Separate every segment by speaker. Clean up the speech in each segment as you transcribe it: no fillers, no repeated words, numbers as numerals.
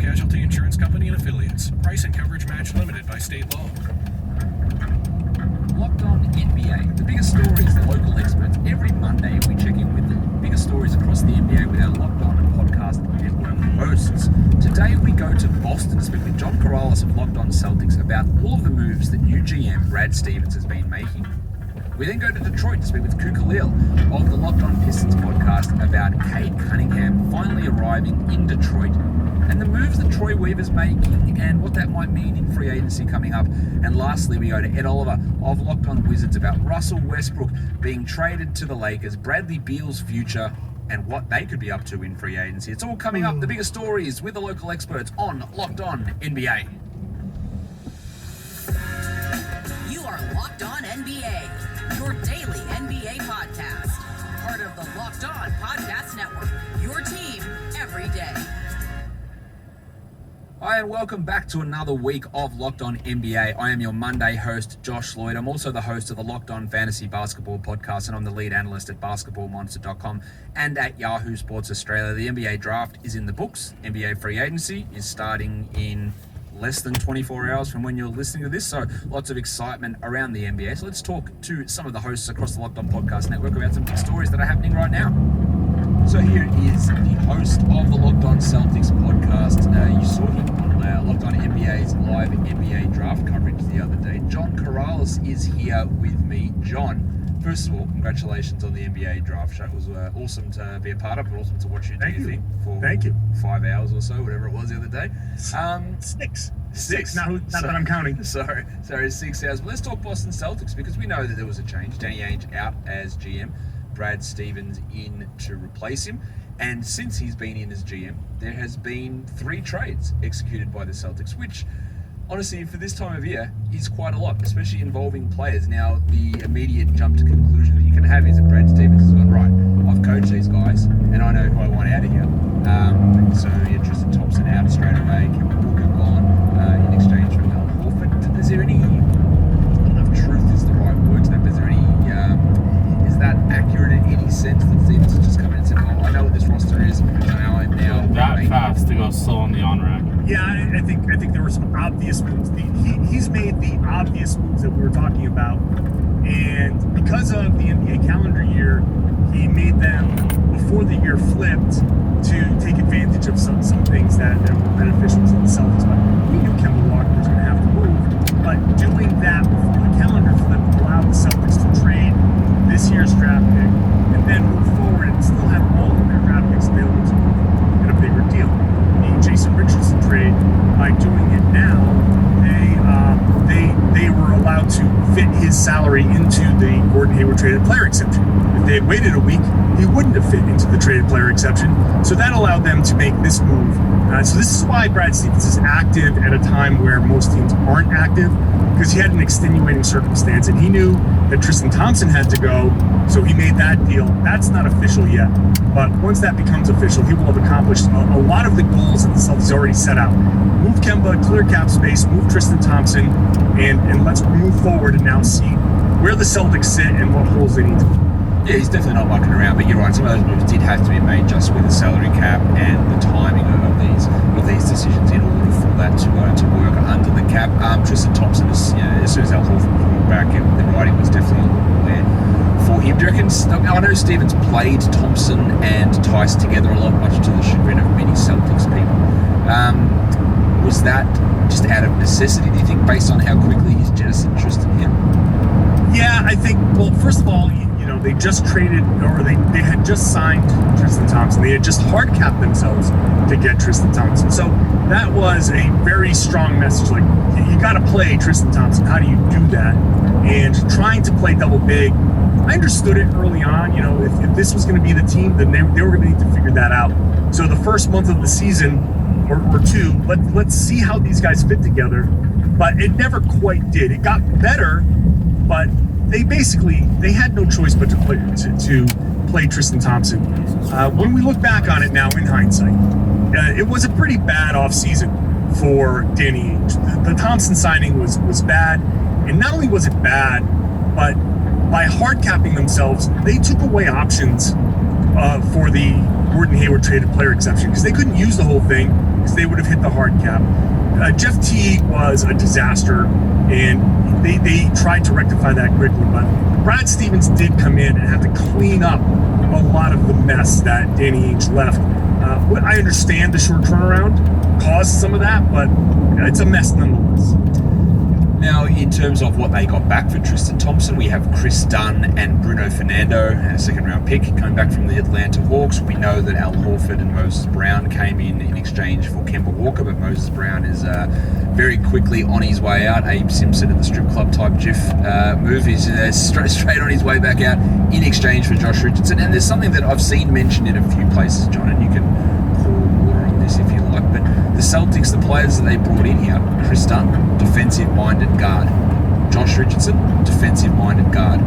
Speaker 1: Casualty Insurance Company and Affiliates. Price and coverage match limited by state law.
Speaker 2: Locked On NBA, the biggest stories, the local experts. Every Monday we check in with the biggest stories across the NBA with our Locked On Podcast Network hosts. Today we go to Boston to speak with John Karalis of Locked On Celtics about all of the moves that new GM Brad Stevens has been making. We then go to Detroit to speak with Ku Khalil of the Locked On Pistons podcast about Cade Cunningham finally arriving in Detroit and the moves that Troy Weaver's making and what that might mean in free agency coming up. And lastly, we go to Ed Oliver of Locked On Wizards about Russell Westbrook being traded to the Lakers, Bradley Beal's future, and what they could be up to in free agency. It's all coming up, the biggest stories with the local experts on Locked On NBA.
Speaker 3: You are Locked On NBA, your daily NBA podcast. Part of the Locked On Podcast Network, your team every day.
Speaker 2: Hi, and welcome back to another week of Locked On NBA. I am your Monday host, Josh Lloyd. I'm also the host of the Locked On Fantasy Basketball podcast, and I'm the lead analyst at basketballmonster.com and at Yahoo Sports Australia. The NBA draft is in the books. NBA free agency is starting in less than 24 hours from when you're listening to this, so lots of excitement around the NBA. So let's talk to some of the hosts across the Locked On Podcast Network about some big stories that are happening right now. So here is the host of the Locked On Celtics podcast. You saw him on Locked On NBA's live NBA draft coverage the other day. John Karalis is here with me. John, first of all, congratulations on the NBA draft show. It was awesome to be a part of, but awesome to watch you do your thing for 5 hours or so, whatever it was the other day. Six.
Speaker 4: Not that I'm counting.
Speaker 2: Sorry, 6 hours. But let's talk Boston Celtics because we know that there was a change. Danny Ainge out as GM. Brad Stevens in to replace him, and since he's been in as GM, there has been 3 trades executed by the Celtics, which honestly for this time of year is quite a lot, especially involving players. Now the immediate jump to conclusion that you can have is that Brad Stevens has gone, right, I've coached these guys and I know who I want out of here, so Tristan Thompson out straight away, Kemba Walker gone in exchange for Al Horford. Is there any, I don't know if truth is the right word to that, but is there any that accurate in any sense that Stevens has just come in and said, oh, I know what this roster is, and I'm now
Speaker 5: that fast to go slow on the on-ramp?
Speaker 4: Yeah, I think there were some obvious moves. He's made the obvious moves that we were talking about, and because of the NBA calendar year, he made them before the year flipped to take advantage of some things that were beneficial to the Celtics. But we knew Kemba Walker was going to have to move, but doing that before the calendar flip allowed the Celtics to trade this year's draft pick and then move forward and still have all of their draft picks available to move in a bigger deal. The Jason Richardson trade, by doing it now, they were allowed to fit his salary into the Gordon Hayward traded player exception. If they had waited a week, he wouldn't have fit into the traded player exception. So that allowed them to make this move. So this is why Brad Stevens is active at a time where most teams aren't active, because he had an extenuating circumstance and he knew that Tristan Thompson had to go, so he made that deal. That's not official yet, but once that becomes official, he will have accomplished a lot of the goals that the Celtics already set out. Move Kemba, clear cap space, move Tristan Thompson, and let's move forward and now see where the Celtics sit and what holes they need to fill.
Speaker 2: Yeah, he's definitely not mucking around, but you're right, some of those moves did have to be made just with the salary cap and the timing of these decisions in order for that to work under the cap. Tristan Thompson, as soon as Al Horford pulled back, the writing was definitly there for him. Do you reckon, I know Stevens played Thompson and Tice together a lot, much to the chagrin of many Celtics people. Was that just out of necessity, do you think, based on how quickly he's jettisoned Tristan here?
Speaker 4: Yeah, I think, well, first of all, they just traded, or they had just signed Tristan Thompson. They had just hard capped themselves to get Tristan Thompson. So that was a very strong message. Like, you got to play Tristan Thompson. How do you do that? And trying to play double big, I understood it early on. If this was going to be the team, then they were going to need to figure that out. So the first month of the season, or two, let's see how these guys fit together. But it never quite did. It got better, but they had no choice but to play Tristan Thompson. When we look back on it now in hindsight, it was a pretty bad offseason for Danny Ainge. The Thompson signing was bad, and not only was it bad, but by hard capping themselves, they took away options for the Gordon Hayward traded player exception because they couldn't use the whole thing because they would have hit the hard cap. Jeff Teague was a disaster, and they tried to rectify that quickly, but Brad Stevens did come in and have to clean up a lot of the mess that Danny Ainge left. I understand the short turnaround caused some of that, but it's a mess nonetheless.
Speaker 2: Now, in terms of what they got back for Tristan Thompson, we have Chris Dunn and Bruno Fernando, a second-round pick, coming back from the Atlanta Hawks. We know that Al Horford and Moses Brown came in exchange for Kemba Walker, but Moses Brown is very quickly on his way out. Abe Simpson at the strip club type GIF move. He's straight on his way back out in exchange for Josh Richardson. And there's something that I've seen mentioned in a few places, John, and you can pour water on this if you like, but the Celtics, the players that they brought in here, Chris Dunn, defensive-minded guard. Josh Richardson, defensive-minded guard.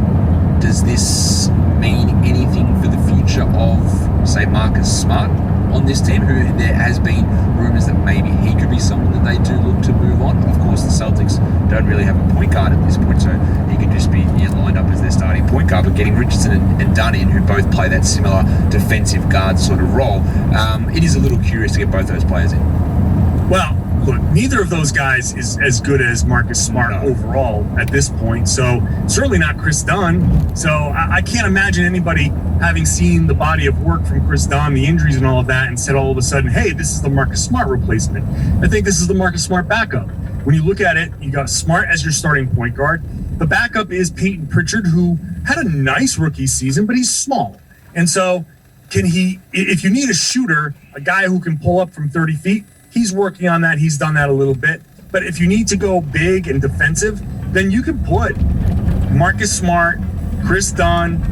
Speaker 2: Does this mean anything for the future of, say, Marcus Smart on this team, who there has been rumours that maybe he could be someone that they do look to move on? Of course, the Celtics don't really have a point guard at this point, so he could just be lined up as their starting point guard, but getting Richardson and Dunn in, who both play that similar defensive guard sort of role, it is a little curious to get both those players in.
Speaker 4: Well, look, neither of those guys is as good as Marcus Smart overall at this point, so certainly not Chris Dunn. So I can't imagine anybody having seen the body of work from Chris Dunn, the injuries and all of that, and said all of a sudden, hey, this is the Marcus Smart replacement. I think this is the Marcus Smart backup. When you look at it, you got Smart as your starting point guard. The backup is Peyton Pritchard, who had a nice rookie season, but he's small. And so if you need a shooter, a guy who can pull up from 30 feet, he's working on that. He's done that a little bit. But if you need to go big and defensive, then you can put Marcus Smart, Chris Dunn,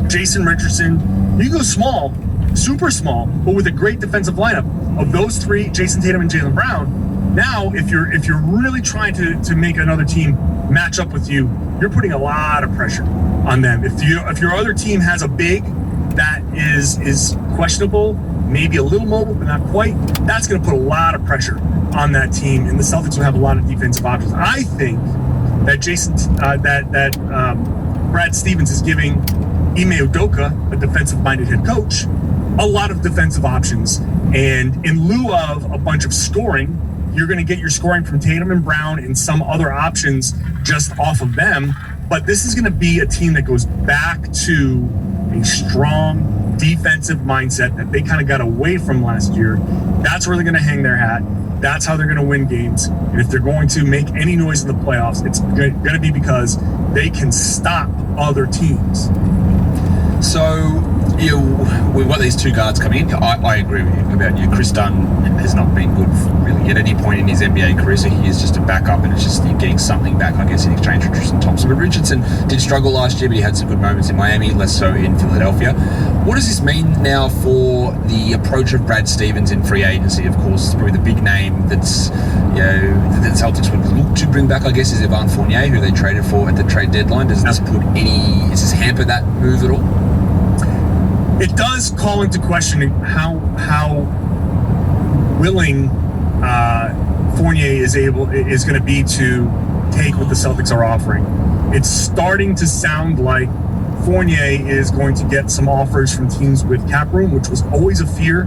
Speaker 4: Jason Richardson. You go small, super small, but with a great defensive lineup of those three, Jason Tatum and Jaylen Brown. Now, if you're really trying to make another team match up with you, you're putting a lot of pressure on them. If your other team has a big that is questionable, maybe a little mobile, but not quite, that's going to put a lot of pressure on that team, and the Celtics will have a lot of defensive options. I think that Brad Stevens is giving Ime Udoka, a defensive-minded head coach, a lot of defensive options, and in lieu of a bunch of scoring, you're going to get your scoring from Tatum and Brown and some other options just off of them. But this is going to be a team that goes back to a strong defensive mindset that they kind of got away from last year. That's where they're going to hang their hat. That's how they're going to win games. And if they're going to make any noise in the playoffs, it's going to be because they can stop other teams.
Speaker 2: So, we've got these two guards coming in. I agree with you about you. Chris Dunn has not been good really at any point in his NBA career, so he is just a backup, and it's just getting something back, I guess, in exchange for Tristan Thompson. But Richardson did struggle last year, but he had some good moments in Miami, less so in Philadelphia. What does this mean now for the approach of Brad Stevens in free agency? Of course, it's probably the big name that's, that Celtics would look to bring back, I guess, is Evan Fournier, who they traded for at the trade deadline. Does this hamper that move at all?
Speaker 4: It does call into question how willing Fournier is going to be to take what the Celtics are offering. It's starting to sound like Fournier is going to get some offers from teams with cap room, which was always a fear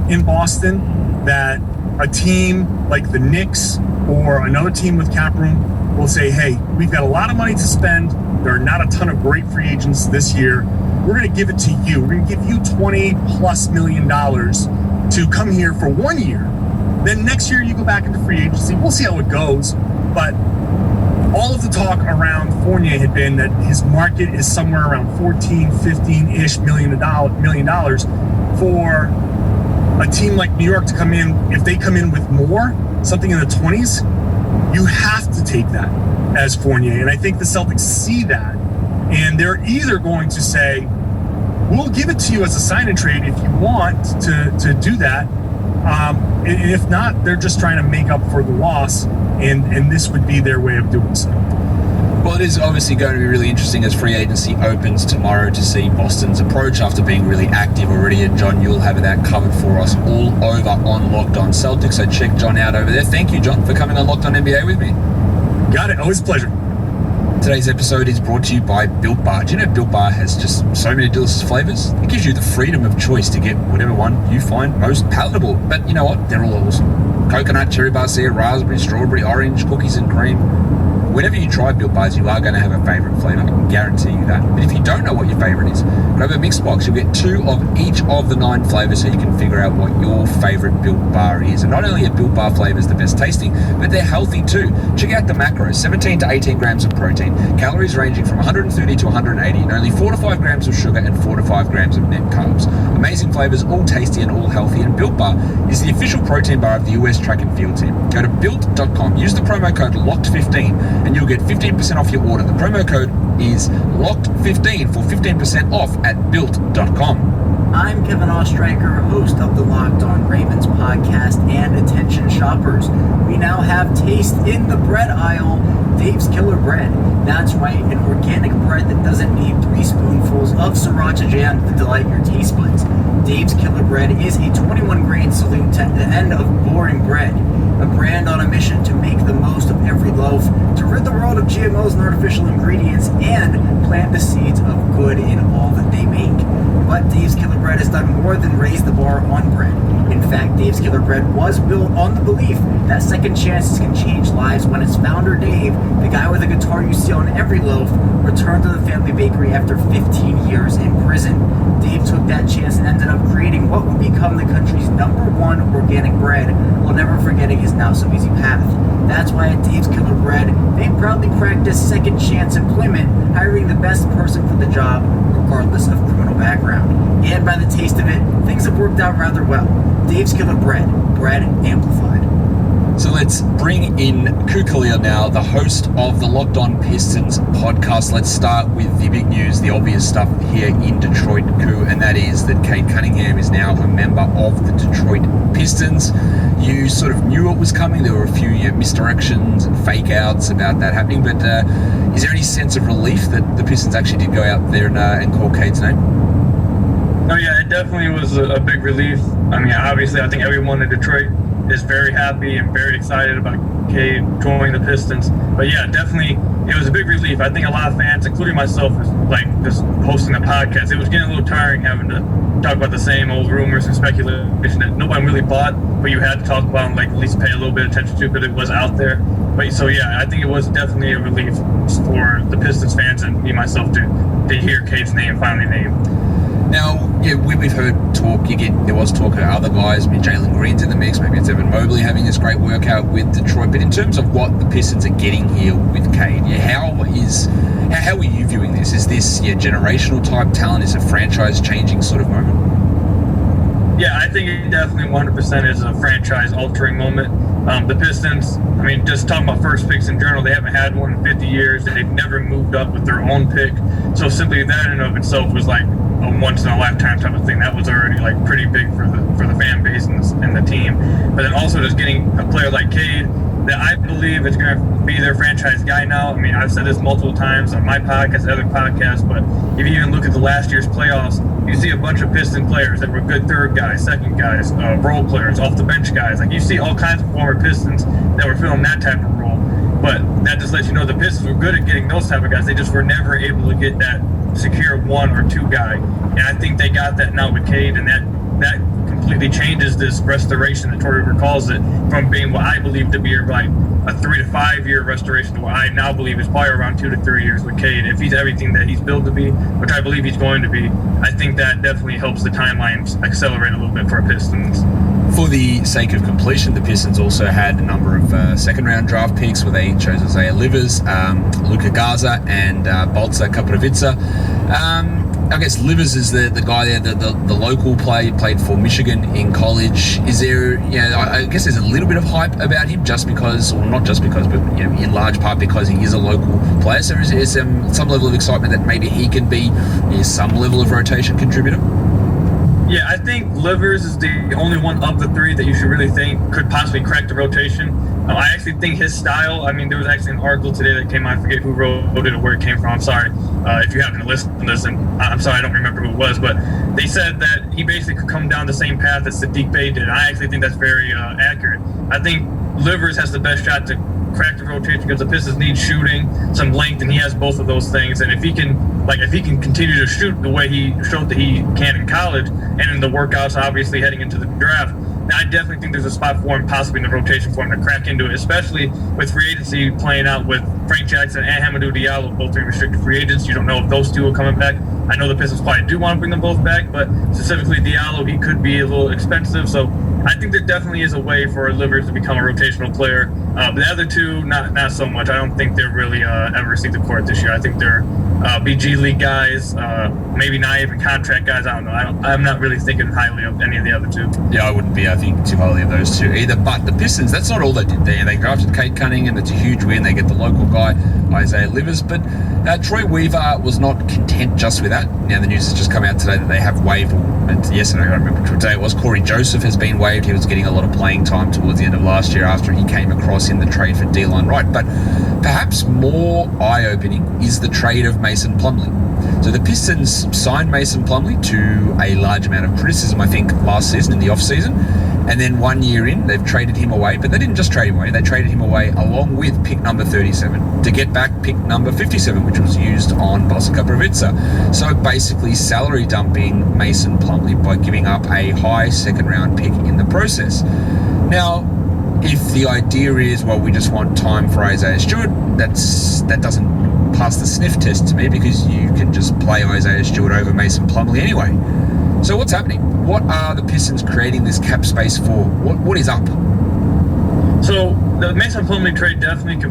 Speaker 4: in Boston, that a team like the Knicks or another team with cap room will say, hey, we've got a lot of money to spend. There are not a ton of great free agents this year. We're going to give it to you. We're going to give you $20+ million to come here for 1 year. Then next year you go back into free agency. We'll see how it goes. But all of the talk around Fournier had been that his market is somewhere around 14, 15-ish million dollars for a team like New York to come in. If they come in with more, something in the 20s, you have to take that as Fournier. And I think the Celtics see that. And they're either going to say, we'll give it to you as a sign and trade if you want to do that. And if not, they're just trying to make up for the loss. And this would be their way of doing so.
Speaker 2: Well, it is obviously going to be really interesting as free agency opens tomorrow to see Boston's approach after being really active already. And John, you'll have that covered for us all over on Locked On Celtics. So check John out over there. Thank you, John, for coming on Locked On NBA with me.
Speaker 4: Got it. Always a pleasure.
Speaker 2: Today's episode is brought to you by Built Bar. Do you know Built Bar has just so many delicious flavors? It gives you the freedom of choice to get whatever one you find most palatable. But you know what? They're all awesome. coconut, cherry barcia, raspberry, strawberry, orange, cookies and cream. Whenever you try Built Bars, you are going to have a favourite flavour. I can guarantee you that. But if you don't know what your favourite is, grab a mix box. You'll get 2 of each of the 9 flavours so you can figure out what your favourite Built Bar is. And not only are Built Bar flavours the best tasting, but they're healthy too. Check out the macros: 17 to 18 grams of protein, calories ranging from 130 to 180, and only 4 to 5 grams of sugar and 4 to 5 grams of net carbs. Amazing flavours, all tasty and all healthy. And Built Bar is the official protein bar of the US track and field team. Go to built.com, use the promo code LOCKED15, and you'll get 15% off your order. The promo code is LOCKED15 for 15% off at built.com.
Speaker 6: I'm Kevin Ostreicher, host of the Locked On Ravens podcast, and attention shoppers, we now have taste in the bread aisle, Dave's Killer Bread. That's right, an organic bread that doesn't need 3 spoonfuls of sriracha jam to delight your taste buds. Dave's Killer Bread is a 21-grain salute to the end of boring bread. A brand on a mission to make the most of every loaf, to rid the world of GMOs and artificial ingredients, and plant the seeds of good in all that they make. But Dave's Killer Bread has done more than raise the bar on bread. In fact, Dave's Killer Bread was built on the belief that second chances can change lives when its founder, Dave, the guy with a guitar you see on every loaf, returned to the family bakery after 15 years in prison. Dave took that chance and ended up creating what would become the country's #1 organic bread, while never forgetting his now so easy path. That's why at Dave's Killer Bread, they proudly practice second chance employment, hiring the best person for the job, regardless of criminal background. And by the taste of it, things have worked out rather well. Dave's Killer Bread, bread amplified.
Speaker 2: So let's bring in Ku Khalil now, the host of the Locked On Pistons podcast. Let's start with the big news, the obvious stuff here in Detroit, Ku, and that is that Cade Cunningham is now a member of the Detroit Pistons. You sort of knew it was coming. There were a few misdirections and fake outs about that happening, but is there any sense of relief that the Pistons actually did go out there and call Cade's name?
Speaker 7: Oh yeah, it definitely was a big relief. I mean, obviously, I think everyone in Detroit is very happy and very excited about Cade joining the Pistons. But yeah, definitely, it was a big relief. I think a lot of fans, including myself, was like just hosting a podcast. It was getting a little tiring having to talk about the same old rumors and speculation that nobody really bought, but you had to talk about and like at least pay a little bit of attention to because it was out there. But so yeah, I think it was definitely a relief for the Pistons fans and me myself to hear Cade's name finally named.
Speaker 2: Now, yeah, we've heard talk. There was talk of other guys. I mean, Jalen Green's in the mix. Maybe it's Evan Mobley having this great workout with Detroit. But in terms of what the Pistons are getting here with Cade, how are you viewing this? Is this generational type talent? Is it a franchise-changing sort of moment?
Speaker 7: Yeah, I think it definitely 100% is a franchise-altering moment. The Pistons, I mean, just talking about first picks in general, they haven't had one in 50 years. They've never moved up with their own pick. So simply that in and of itself was like a once-in-a-lifetime type of thing. That was already like pretty big for the fan base and the team. But then also just getting a player like Cade that I believe is going to be their franchise guy now. I mean, I've said this multiple times on my podcast, other podcasts, but if you even look at the last year's playoffs, you see a bunch of Piston players that were good third guys, second guys, role players, off the bench guys. Like you see all kinds of former Pistons that were filling that type of role. But that just lets you know the Pistons were good at getting those type of guys. They just were never able to get that secure 1 or 2 guy. And I think they got that now with Cade, and that completely changes this restoration that Troy Weaver calls it from being what I believe to be like a 3 to 5 year restoration to what I now believe is probably around 2 to 3 years with Cade. If he's everything that he's built to be, which I believe he's going to be, I think that definitely helps the timelines accelerate a little bit for Pistons.
Speaker 2: For the sake of completion, the Pistons also had a number of second-round draft picks where they chose Isaiah Livers, Luka Garza, and Boltsa Kaprovica. I guess Livers is the guy there, the local played for Michigan in college. Is there, I guess there's a little bit of hype about him just because, or not just because, but in large part because he is a local player. So is there some level of excitement that maybe he can be some level of rotation contributor?
Speaker 7: Yeah, I think Livers is the only one of the 3 that you should really think could possibly crack the rotation. I actually think his style, I mean, there was actually an article today that came out, I forget who wrote it or where it came from, I'm sorry. If you happen to listen to this, and I'm sorry, I don't remember who it was, but they said that he basically could come down the same path that Sadiq Bey did. I actually think that's very accurate. I think Livers has the best shot to crack the rotation because the Pistons need shooting, some length, and he has both of those things. And if he can continue to shoot the way he showed that he can in college and in the workouts, obviously heading into the draft, I definitely think there's a spot for him, possibly in the rotation for him to crack into it, especially with free agency playing out with Frank Jackson and Hamidou Diallo, both being restricted free agents. You don't know if those two are coming back. I know the Pistons probably do want to bring them both back, but specifically Diallo, he could be a little expensive. So I think there definitely is a way for Livers to become a rotational player. The other two, not so much. I don't think they're really ever see the court this year. I think they're BG League guys, maybe not even contract guys. I don't know. I'm not really thinking highly of any of the other two.
Speaker 2: Yeah, I wouldn't be, I think, too highly of those two either. But the Pistons, that's not all they did there. They drafted Kate Cunningham, that's a huge win. They get the local guy, Isaiah Livers. But Troy Weaver was not content just with that. Now, the news has just come out today that they have waived, yesterday, I don't remember which day it was, Corey Joseph has been waived. He was getting a lot of playing time towards the end of last year after he came across in the trade for Delon Wright. But perhaps more eye-opening is the trade of Mason Plumlee. So the Pistons signed Mason Plumlee to a large amount of criticism, I think, last season in the off-season. And then 1 year in, they've traded him away. But they didn't just trade him away. They traded him away along with pick number 37 to get back pick number 57, which was used on Bosika Brvica. So basically salary dumping Mason Plumlee by giving up a high second-round pick in the process. Now, if the idea is, well, we just want time for Isaiah Stewart, that doesn't pass the sniff test to me, because you can just play Isaiah Stewart over Mason Plumlee anyway. So what's happening? What are the Pistons creating this cap space for? What is up?
Speaker 7: So the Mason Plumlee trade definitely,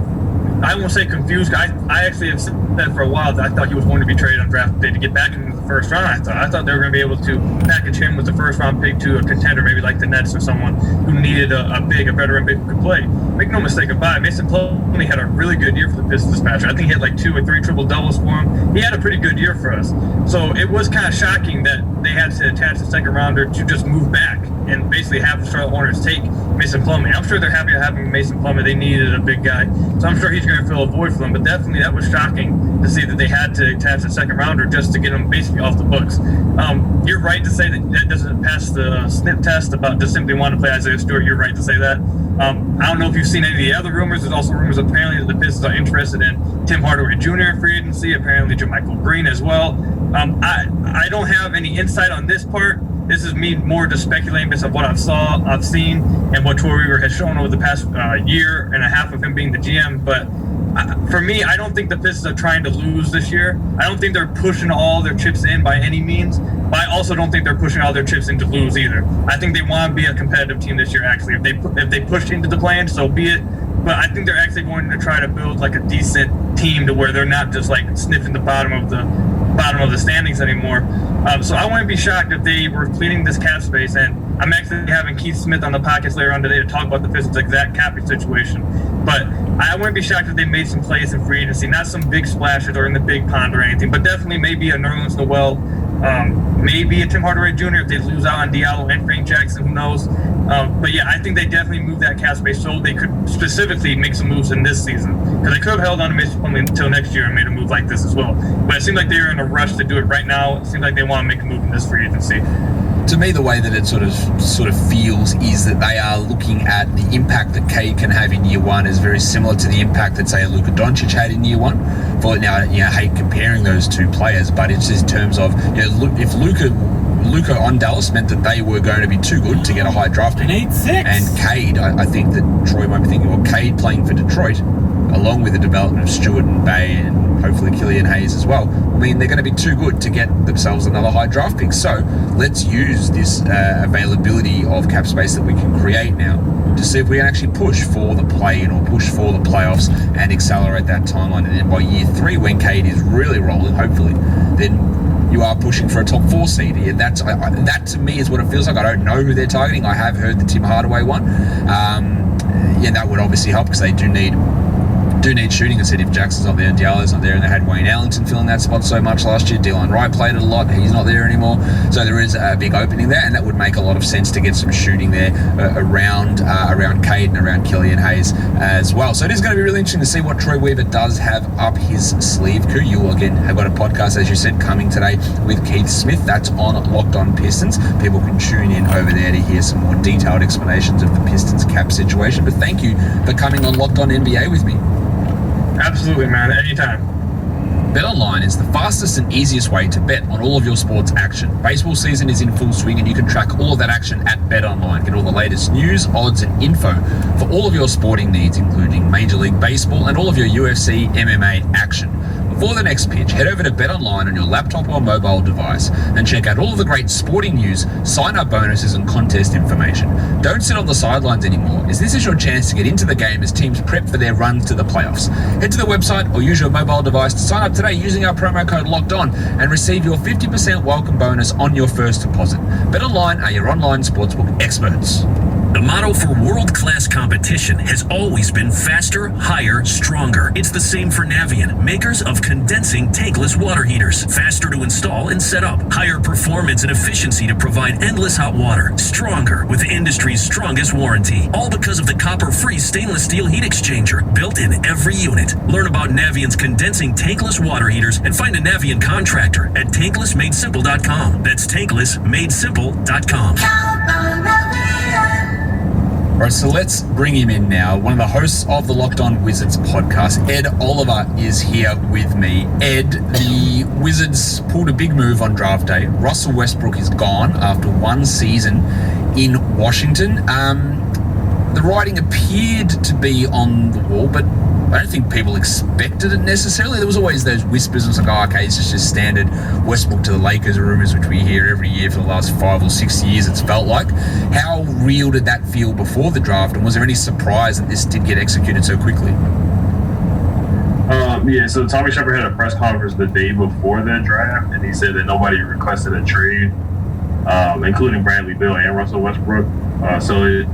Speaker 7: I won't say confused. I actually have said that for a while, that I thought he was going to be traded on draft day to get back into the first round. I thought they were going to be able to package him with the first round pick to a contender, maybe like the Nets or someone who needed a veteran big who could play. Make no mistake about it, Mason Plumlee had a really good year for the Pistons this past year. I think he had like 2 or 3 triple doubles for him. He had a pretty good year for us. So it was kind of shocking that they had to attach the second rounder to just move back and basically have the Charlotte Hornets take Mason Plumlee. I'm sure they're happy having Mason Plumlee. They needed a big guy, so I'm sure he's going to fill a void for them. But definitely that was shocking to see that they had to attach a second rounder just to get him basically off the books. You're right to say that doesn't pass the sniff test about just simply wanting to play Isaiah Stewart. You're right to say that. I don't know if you've seen any of the other rumors. There's also rumors apparently that the Pistons are interested in Tim Hardaway Jr. in free agency, apparently JaMychal Green as well. I don't have any insight on this part. This is me more just speculating based on what I've seen, and what Troy Weaver has shown over the past year and a half of him being the GM. But for me, I don't think the Pistons are trying to lose this year. I don't think they're pushing all their chips in by any means. But I also don't think they're pushing all their chips in to lose either. I think they want to be a competitive team this year. Actually, if they push into the plan, so be it. But I think they're actually going to try to build like a decent team to where they're not just like sniffing the bottom of the standings anymore. So I wouldn't be shocked if they were cleaning this cap space. And I'm actually having Keith Smith on the podcast later on today to talk about the Pistons' exact cap situation. But I wouldn't be shocked if they made some plays in free agency, not some big splashes or in the big pond or anything, but definitely maybe a Nerlens Noel, maybe a Tim Hardaway Jr. if they lose out on Diallo and Frank Jackson, who knows. But yeah, I think they definitely moved that cap space so they could specifically make some moves in this season. Because they could have held on to Mason Plumlee until next year and made a move like this as well. But it seemed like they were in a rush to do it right now. It seems like they want to make a move in this free agency.
Speaker 2: To me, the way that it sort of feels is that they are looking at the impact that Cade can have in year one is very similar to the impact that, say, Luka Doncic had in year one. For now, I hate comparing those two players, but it's in terms of, if Luka on Dallas meant that they were going to be too good to get a high draft pick.
Speaker 5: And 8-6.
Speaker 2: And Cade, I think that Troy might be thinking, well, Cade playing for Detroit, along with the development of Stewart and Bay and hopefully Killian Hayes as well, I mean, they're going to be too good to get themselves another high draft pick. So let's use this availability of cap space that we can create now to see if we can actually push for the play-in or push for the playoffs and accelerate that timeline. And then by year 3, when Cade is really rolling, hopefully, then you are pushing for a top 4 seed. And that to me is what it feels like. I don't know who they're targeting. I have heard the Tim Hardaway one. That would obviously help because they do need shooting. I said if Jackson's not there and Diallo's not there, and they had Wayne Ellington filling that spot so much last year. Delon Wright played it a lot. He's not there anymore. So there is a big opening there, and that would make a lot of sense to get some shooting there around Cade and around Killian Hayes as well. So it is going to be really interesting to see what Troy Weaver does have up his sleeve. You again have got a podcast, as you said, coming today with Keith Smith. That's on Locked On Pistons. People can tune in over there to hear some more detailed explanations of the Pistons cap situation. But thank you for coming on Locked On NBA with me.
Speaker 7: Absolutely, man. Anytime.
Speaker 2: BetOnline is the fastest and easiest way to bet on all of your sports action. Baseball season is in full swing and you can track all of that action at BetOnline. Get all the latest news, odds and info for all of your sporting needs, including Major League Baseball and all of your UFC, MMA action. Before the next pitch, head over to BetOnline on your laptop or mobile device and check out all of the great sporting news, sign-up bonuses and contest information. Don't sit on the sidelines anymore, as this is your chance to get into the game as teams prep for their runs to the playoffs. Head to the website or use your mobile device to sign up today using our promo code LOCKEDON and receive your 50% welcome bonus on your first deposit. BetOnline are your online sportsbook experts.
Speaker 1: The motto for world-class competition has always been faster, higher, stronger. It's the same for Navien, makers of condensing tankless water heaters. Faster to install and set up. Higher performance and efficiency to provide endless hot water. Stronger with the industry's strongest warranty. All because of the copper-free stainless steel heat exchanger built in every unit. Learn about Navien's condensing tankless water heaters and find a Navien contractor at tanklessmadesimple.com. That's tanklessmadesimple.com.
Speaker 2: All right, so let's bring him in now. One of the hosts of the Locked On Wizards podcast, Ed Oliver, is here with me. Ed, the Wizards pulled a big move on draft day. Russell Westbrook is gone after one season in Washington. The writing appeared to be on the wall, but I don't think people expected it necessarily. There was always those whispers of like, oh, okay, this is just standard Westbrook to the Lakers rumors, which we hear every year for the last 5 or 6 years, it's felt like. How real did that feel before the draft, and was there any surprise that this did get executed so quickly?
Speaker 8: Yeah, so Tommy Shepard had a press conference the day before the draft, and he said that nobody requested a trade, including Bradley Beal and Russell Westbrook. So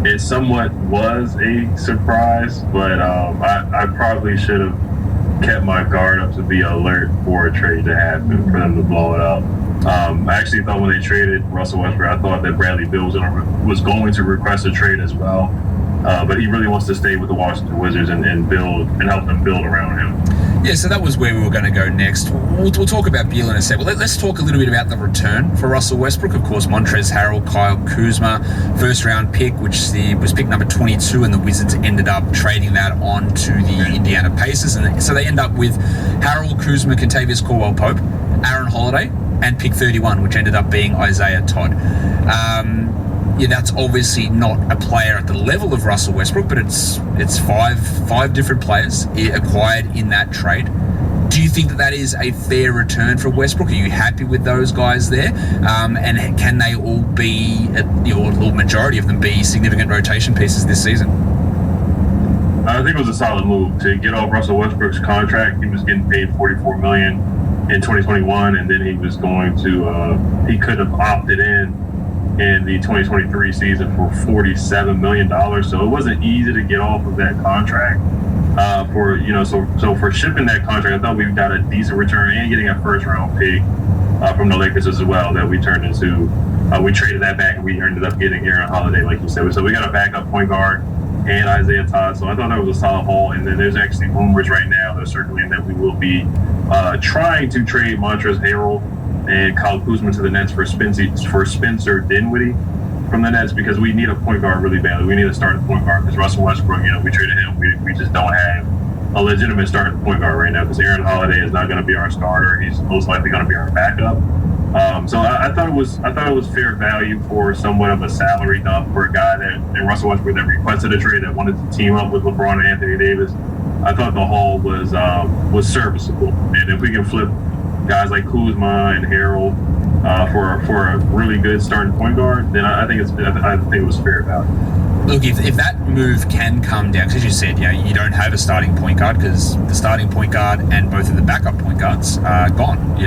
Speaker 8: it somewhat was a surprise, but I probably should have kept my guard up to be alert for a trade to happen, for them to blow it up. I actually thought when they traded Russell Westbrook, I thought that Bradley Beal was going to request a trade as well. But he really wants to stay with the Washington Wizards and build and help them build around him.
Speaker 2: Yeah, so that was where we were going to go next. We'll talk about Beal in a sec. Well, let's talk a little bit about the return for Russell Westbrook. Of course, Montrezl Harrell, Kyle Kuzma, first-round pick, which was pick number 22, and the Wizards ended up trading that on to the Indiana Pacers. And so they end up with Harrell, Kuzma, Kentavious Caldwell-Pope, Aaron Holiday, and pick 31, which ended up being Isaiah Todd. Yeah, that's obviously not a player at the level of Russell Westbrook, but it's five different players acquired in that trade. Do you think that is a fair return for Westbrook? Are you happy with those guys there? And can they all be, or the majority of them, be significant rotation pieces this season?
Speaker 8: I think it was a solid move to get off Russell Westbrook's contract. He was getting paid $44 million in 2021, and then he was going to he could have opted in the 2023 season for $47 million. So it wasn't easy to get off of that contract. So for shipping that contract, I thought we got a decent return and getting a first round pick from the Lakers as well that we turned into. We traded that back and we ended up getting Aaron Holiday, like you said. So we got a backup point guard and Isaiah Todd. So I thought that was a solid haul. And then there's actually rumors right now that are circulating that we will be trying to trade Montrezl Harrell and Kyle Kuzma to the Nets for Spencer Dinwiddie from the Nets, because we need a point guard really badly. We need a starting point guard because Russell Westbrook, we traded him. We just don't have a legitimate starting point guard right now because Aaron Holiday is not going to be our starter. He's most likely going to be our backup. So I thought it was fair value for somewhat of a salary dump for a guy and Russell Westbrook that requested a trade, that wanted to team up with LeBron and Anthony Davis. I thought the haul was serviceable, and if we can flip guys like Kuzma and Harrell for a really good starting point guard, then I think it was fair value.
Speaker 2: Look, if that move can come down, because as you said, you don't have a starting point guard because the starting point guard and both of the backup point guards are gone.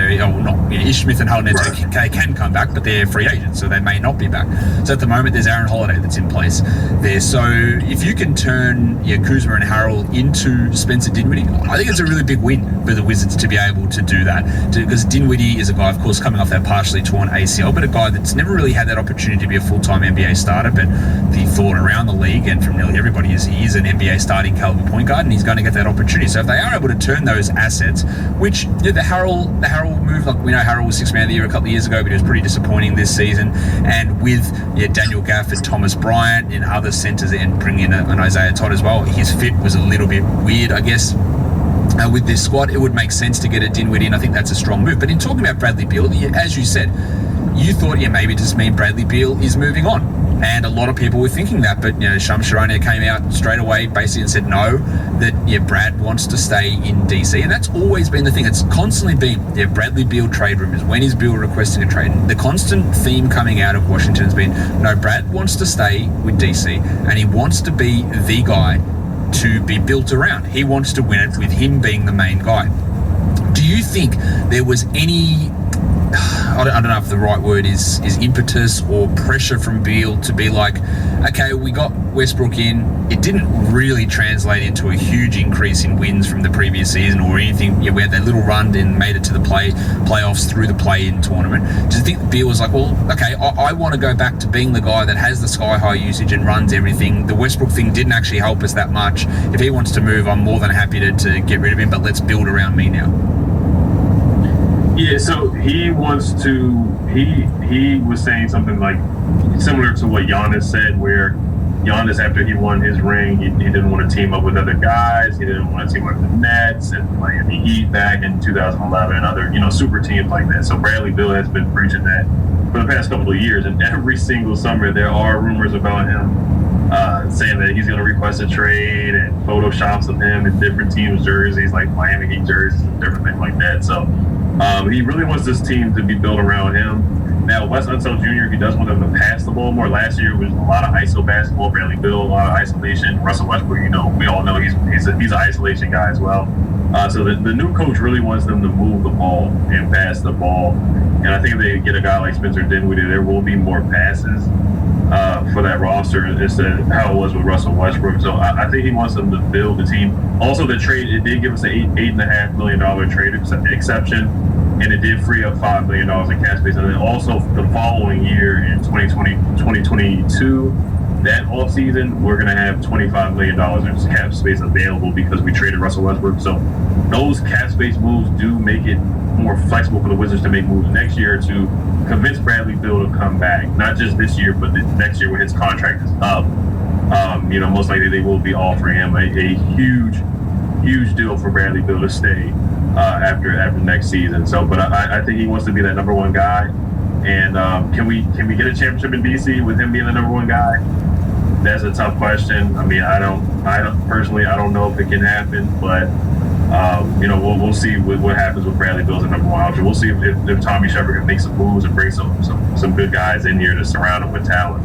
Speaker 2: Ish Smith and Hull Nets can come back, but they're free agents, so they may not be back. So at the moment, there's Aaron Holiday that's in place there. So if you can turn Kuzma and Harrell into Spencer Dinwiddie, I think it's a really big win for the Wizards to be able to do that. Because Dinwiddie is a guy, of course, coming off that partially torn ACL, but a guy that's never really had that opportunity to be a full-time NBA starter, but the thought around the league and from nearly everybody is he is an NBA starting caliber point guard, and he's going to get that opportunity. So if they are able to turn those assets, which the Harrell move, like we know Harrell was Sixth Man of the Year a couple of years ago, but he was pretty disappointing this season, and with Daniel Gafford, Thomas Bryant and other centers and bringing in an Isaiah Todd as well, his fit was a little bit weird, I guess. with this squad, it would make sense to get a Dinwiddie, and I think that's a strong move. But in talking about Bradley Beal, as you said, you thought, maybe it just mean Bradley Beal is moving on. And a lot of people were thinking that, but Shams Charania came out straight away basically and said no, that Brad wants to stay in DC, and that's always been the thing. It's constantly been Bradley Beal trade rumors. When is Beal requesting a trade? And the constant theme coming out of Washington has been no, Brad wants to stay with DC, and he wants to be the guy to be built around. He wants to win it with him being the main guy. Do you think there was any, I don't know if the right word is impetus or pressure from Beal to be like, okay, we got Westbrook in. It didn't really translate into a huge increase in wins from the previous season or anything. We had that little run and made it to the playoffs through the play-in tournament. Do you think Beal was like, well, okay, I want to go back to being the guy that has the sky-high usage and runs everything. The Westbrook thing didn't actually help us that much. If he wants to move, I'm more than happy to get rid of him, but let's build around me now.
Speaker 8: Yeah, so he wants to. He was saying something like similar to what Giannis said, where Giannis, after he won his ring, he didn't want to team up with other guys. He didn't want to team up with the Nets and Miami Heat back in 2011 and other super teams like that. So Bradley Beal has been preaching that for the past couple of years, and every single summer there are rumors about him saying that he's going to request a trade and photoshops of him in different teams' jerseys, like Miami Heat jerseys and different things like that. So he really wants this team to be built around him. Now, Wes Unseld Jr., he does want them to pass the ball more. Last year was a lot of ISO basketball. Bradley Beal, a lot of isolation. Russell Westbrook, we all know he's an isolation guy as well. So the new coach really wants them to move the ball and pass the ball. And I think if they get a guy like Spencer Dinwiddie, there will be more passes for that roster instead of how it was with Russell Westbrook. So I think he wants them to build the team. Also, the trade, it did give us an $8.5 million trade exception, and it did free up $5 million in cap space. And then also the following year in 2022, that offseason, we're going to have $25 million in cap space available because we traded Russell Westbrook. So those cap space moves do make it more flexible for the Wizards to make moves next year to convince Bradley Beal to come back. Not just this year, but next year when his contract is up. Most likely they will be offering him a huge deal for Bradley Beal to stay after next season. So, but I think he wants to be that number one guy. And can we get a championship in DC with him being the number one guy? That's a tough question. I mean, I don't personally, I don't know if it can happen, but we'll see what happens with Bradley Beal as a number one option. We'll see if Tommy Sheppard can make some moves and bring some good guys in here to surround him with talent.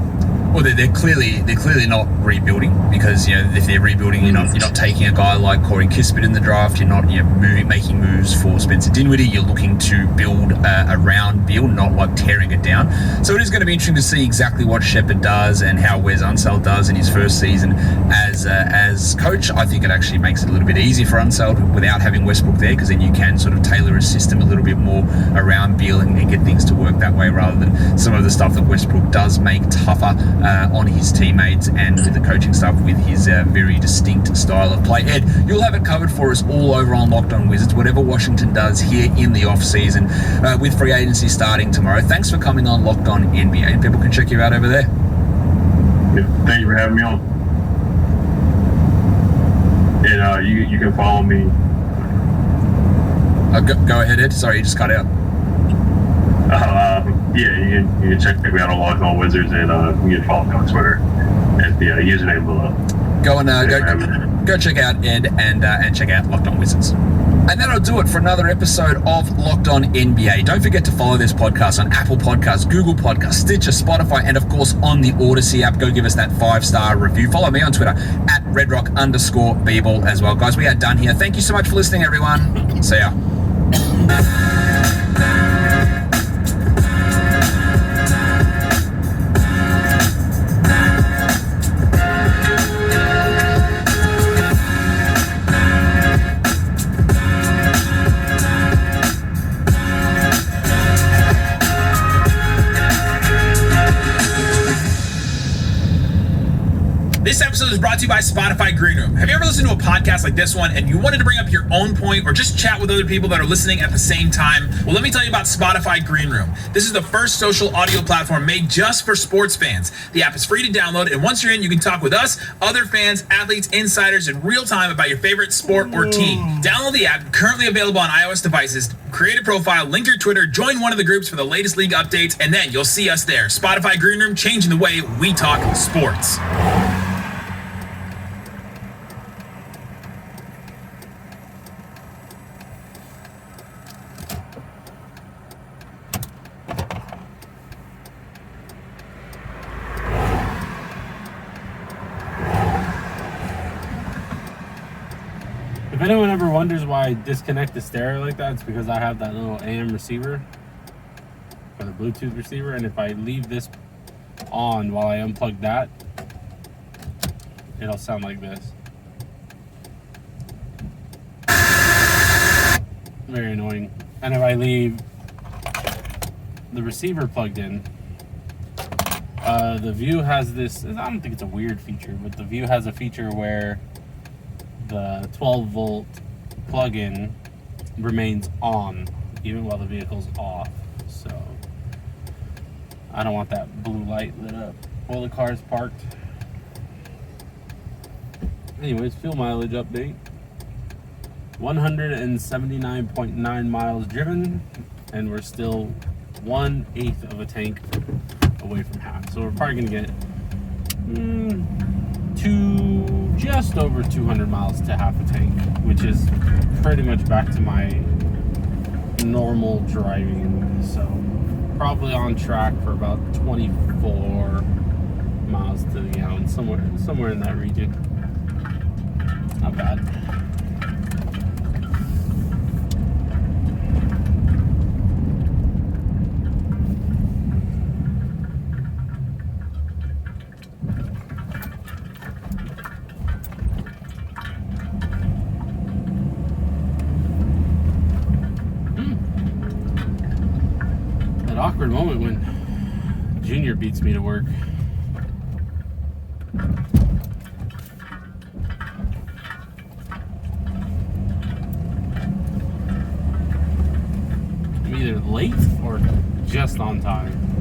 Speaker 2: Well, they're clearly not rebuilding because if they're rebuilding, you're not taking a guy like Corey Kispert in the draft. You're not making moves for Spencer Dinwiddie. You're looking to build around Beal, not like tearing it down. So it is going to be interesting to see exactly what Sheppard does and how Wes Unseld does in his first season as coach. I think it actually makes it a little bit easier for Unseld without having Westbrook there, because then you can sort of tailor a system a little bit more around Beal and get things to work that way rather than some of the stuff that Westbrook does make tougher on his teammates and with the coaching staff with his very distinct style of play. Ed, you'll have it covered for us all over on Locked On Wizards, whatever Washington does here in the off-season with free agency starting tomorrow. Thanks for coming on Locked On NBA, and people can check you out over there.
Speaker 8: Yeah, thank you for having me on. And you can follow me.
Speaker 2: Go ahead, Ed. Sorry, you just cut out.
Speaker 8: You can check me out on Locked On Wizards, and you can follow me on Twitter at the username below.
Speaker 2: Go check out Ed and check out Locked On Wizards. And that'll do it for another episode of Locked On NBA. Don't forget to follow this podcast on Apple Podcasts, Google Podcasts, Stitcher, Spotify, and of course on the Odyssey app. Go give us that 5-star review. Follow me on Twitter at redrock_bball as well. Guys, we are done here. Thank you so much for listening, everyone. See ya.
Speaker 1: This episode
Speaker 9: is brought to you by Spotify Green Room. Have you ever listened to a podcast like this one and you wanted to bring up your own point or just chat with other people that are listening at the same time? Well, let me tell you about Spotify Green Room. This is the first social audio platform made just for sports fans. The app is free to download, and once you're in, you can talk with us, other fans, athletes, insiders in real time about your favorite sport or team. Download the app, currently available on iOS devices. Create a profile, link your Twitter, join one of the groups for the latest league updates, and then you'll see us there. Spotify Green Room, changing the way we talk sports.
Speaker 5: If anyone ever wonders why I disconnect the stereo like that, it's because I have that little AM receiver for the Bluetooth receiver, and if I leave this on while I unplug that, it'll sound like this. Very annoying. And if I leave the receiver plugged in, the View has this, I don't think it's a weird feature, but the View has a feature where the 12 volt plug-in remains on even while the vehicle's off. So I don't want that blue light lit up while the car's parked. Anyways, fuel mileage update. 179.9 miles driven, and we're still 1/8 of a tank away from half. So we're probably gonna get just over 200 miles to half a tank, which is pretty much back to my normal driving. So probably on track for about 24 miles to the gallon, somewhere in that region. Not bad. Awkward moment when Junior beats me to work. I'm either late or just on time.